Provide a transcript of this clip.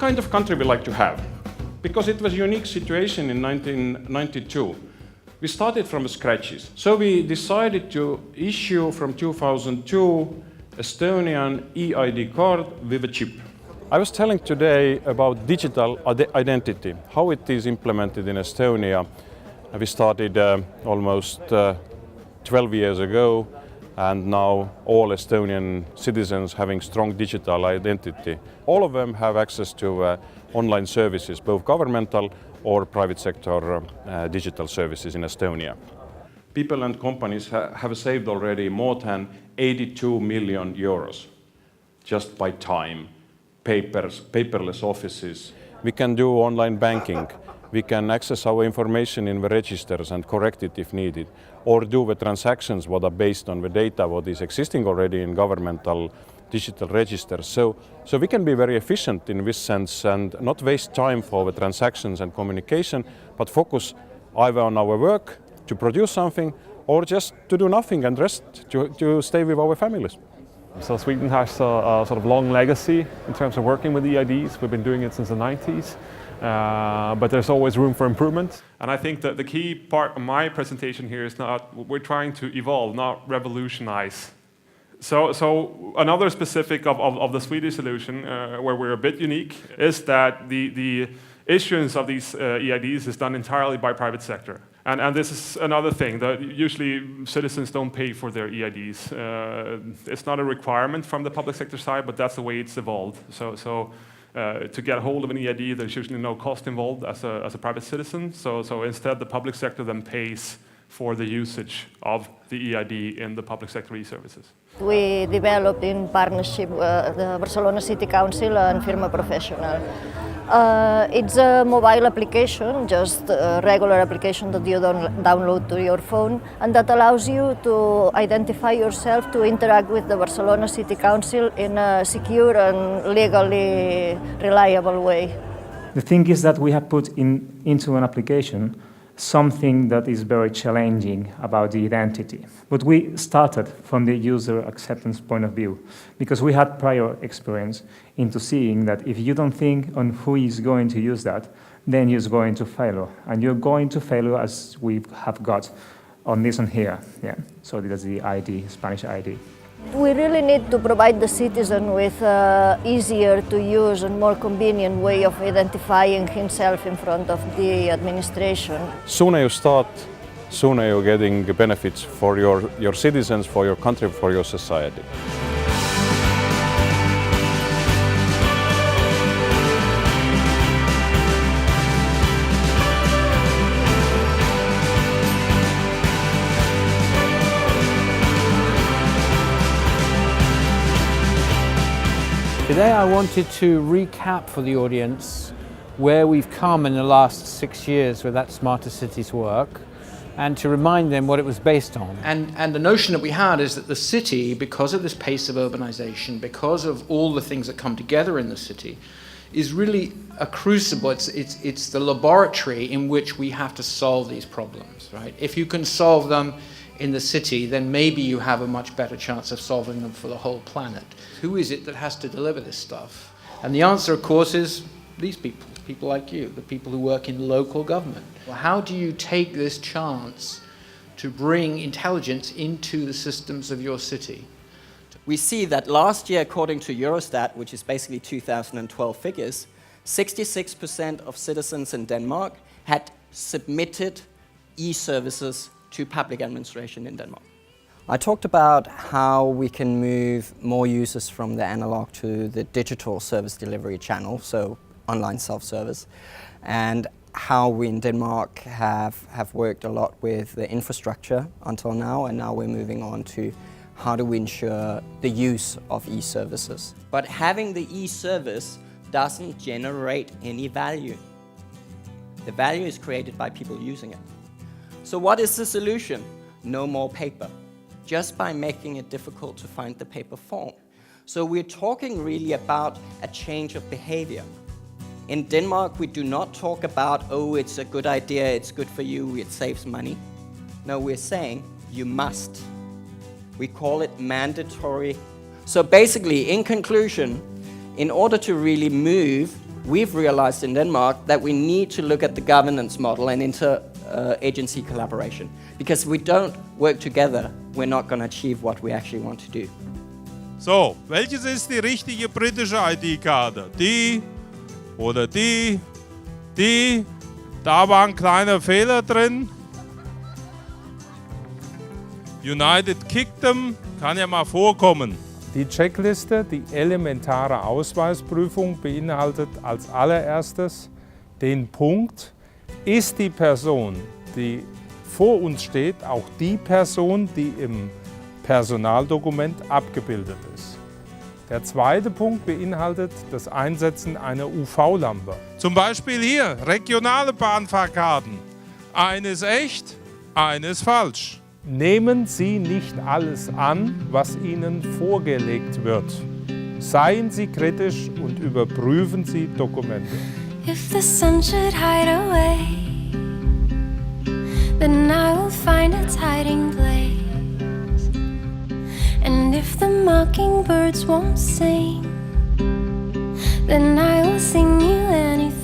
kind of country we like to have? Because it was a unique situation in 1992. We started from scratches. So we decided to issue from 2002 Estonian EID card with a chip. I was telling today about digital identity, how it is implemented in Estonia. We started almost 12 years ago, and now all Estonian citizens having strong digital identity. All of them have access to online services, both governmental or private sector digital services in Estonia. People and companies have saved already more than 82 million euros just by time, paperless offices. We can do online banking. We can access our information in the registers and correct it if needed, or do the transactions what are based on the data what is existing already in governmental digital registers. So we can be very efficient in this sense and not waste time for the transactions and communication, but focus either on our work to produce something or just to do nothing and rest, to stay with our families. So Sweden has a sort of long legacy in terms of working with EIDs. We've been doing it since the 90s. But there's always room for improvement. And I think that the key part of my presentation here is we're trying to evolve, not revolutionize. So another specific of the Swedish solution, where we're a bit unique, is that the issuance of these EIDs is done entirely by private sector. And this is another thing, that usually citizens don't pay for their EIDs. It's not a requirement from the public sector side, but that's the way it's evolved. So to get a hold of an EID, there's usually no cost involved as a private citizen. So instead, the public sector then pays for the usage of the EID in the public sector e-services. We developed in partnership with the Barcelona City Council and Firma Professional. It's a mobile application, just a regular application that you download to your phone, and that allows you to identify yourself, to interact with the Barcelona City Council in a secure and legally reliable way. The thing is that we have put into an application something that is very challenging about the identity. But we started from the user acceptance point of view, because we had prior experience into seeing that if you don't think on who is going to use that, then you're going to fail. And you're going to fail as we have got on this one here. Yeah. So that's the ID, Spanish ID. We really need to provide the citizen with an easier to use and more convenient way of identifying himself in front of the administration. Sooner you start, sooner you're getting benefits for your citizens, for your country, for your society. Today I wanted to recap for the audience where we've come in the last 6 years with that Smarter Cities work, and to remind them what it was based on. And the notion that we had is that the city, because of this pace of urbanization, because of all the things that come together in the city, is really a crucible. It's the laboratory in which we have to solve these problems, right? If you can solve them in the city, then maybe you have a much better chance of solving them for the whole planet. Who is it that has to deliver this stuff? And the answer, of course, is these people like you, the people who work in local government. Well, how do you take this chance to bring intelligence into the systems of your city? We see that last year, according to Eurostat, which is basically 2012 figures, 66% of citizens in Denmark had submitted e-services to public administration in Denmark. I talked about how we can move more users from the analog to the digital service delivery channel, so online self-service, and how we in Denmark have worked a lot with the infrastructure until now, and now we're moving on to how do we ensure the use of e-services. But having the e-service doesn't generate any value. The value is created by people using it. So what is the solution? No more paper, just by making it difficult to find the paper form. So we're talking really about a change of behavior. In Denmark, we do not talk about, oh, it's a good idea, it's good for you, it saves money. No, we're saying you must. We call it mandatory. So basically, in conclusion, in order to really move, we've realized in Denmark that we need to look at the governance model and inter-agency collaboration. Because if we don't work together, we're not going to achieve what we actually want to do. So, welches ist die richtige britische ID-Karte? Die oder die? Die? Da war ein kleiner Fehler drin. United Kingdom kann ja mal vorkommen. Die Checkliste, die elementare Ausweisprüfung, beinhaltet als allererstes den Punkt, ist die Person, die vor uns steht, auch die Person, die im Personaldokument abgebildet ist. Der zweite Punkt beinhaltet das Einsetzen einer UV-Lampe. Zum Beispiel hier, regionale Bahnfahrkarten. Eine ist echt, eine ist falsch. Nehmen Sie nicht alles an, was Ihnen vorgelegt wird. Seien Sie kritisch und überprüfen Sie Dokumente. If the sun should hide away, then I will find its hiding place. And if the mockingbirds won't sing, then I will sing you anything.